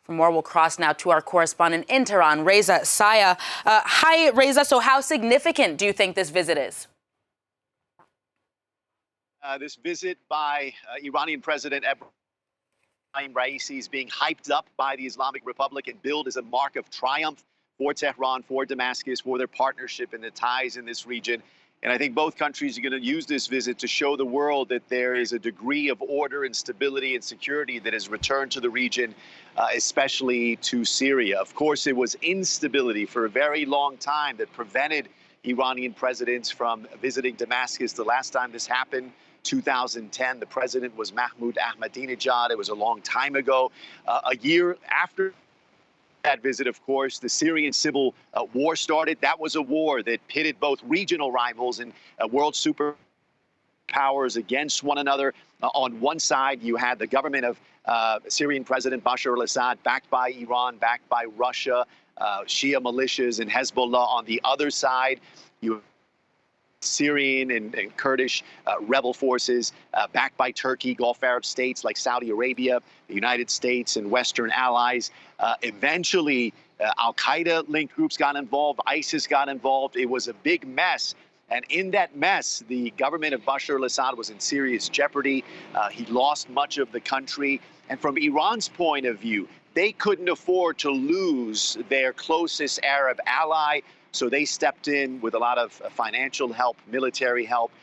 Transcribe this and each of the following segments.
For more, we'll cross now to our correspondent in Tehran, Reza Sayah. Hi, Reza. So how significant do you think this visit is? This visit by Iranian President Ebrahim Raisi is being hyped up by the Islamic Republic and billed as a mark of triumph for Tehran, for Damascus, for their partnership and the ties in this region. And I think both countries are going to use this visit to show the world that there is a degree of order and stability and security that has returned to the region, especially to Syria. Of course, it was instability for a very long time that prevented Iranian presidents from visiting Damascus. The last time this happened, 2010, the president was Mahmoud Ahmadinejad. It was a long time ago. A year after that visit, of course, the Syrian civil war started. That was a war that pitted both regional rivals and world superpowers against one another. On one side, you had the government of Syrian President Bashar Assad, backed by Iran, backed by Russia, Shia militias and Hezbollah. On the other side, you Syrian and Kurdish rebel forces backed by Turkey, Gulf Arab states like Saudi Arabia, the United States and Western allies. Eventually, al-Qaeda-linked groups got involved, ISIS got involved. It was a big mess. And in that mess, the government of Bashar al-Assad was in serious jeopardy. He lost much of the country. And from Iran's point of view, they couldn't afford to lose their closest Arab ally. So they stepped in with a lot of financial help, military help.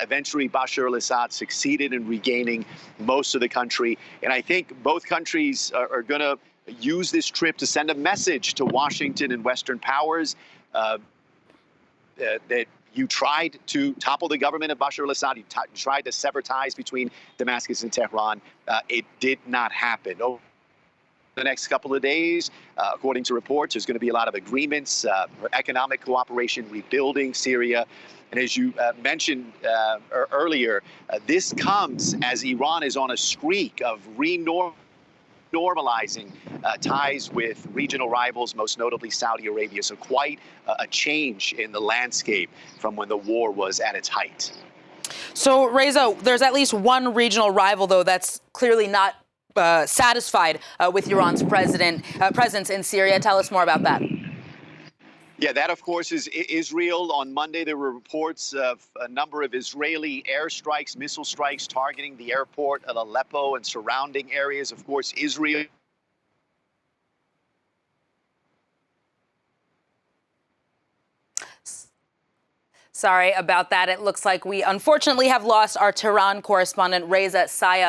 Eventually, Bashar al-Assad succeeded in regaining most of the country. And I think both countries are going to use this trip to send a message to Washington and Western powers that you tried to topple the government of Bashar al-Assad. You tried to sever ties between Damascus and Tehran. It did not happen. The next couple of days, according to reports, there's going to be a lot of agreements, economic cooperation, rebuilding Syria. And as you mentioned earlier, this comes as Iran is on a streak of normalizing ties with regional rivals, most notably Saudi Arabia. So quite a change in the landscape from when the war was at its height. So, Reza, there's at least one regional rival, though, that's clearly not satisfied with Iran's presence in Syria. Tell us more about that. Yeah, that, of course, is Israel. On Monday, there were reports of a number of Israeli airstrikes, missile strikes targeting the airport of Aleppo and surrounding areas. Of course, Israel. Sorry about that. It looks like we unfortunately have lost our Tehran correspondent, Reza Sayah.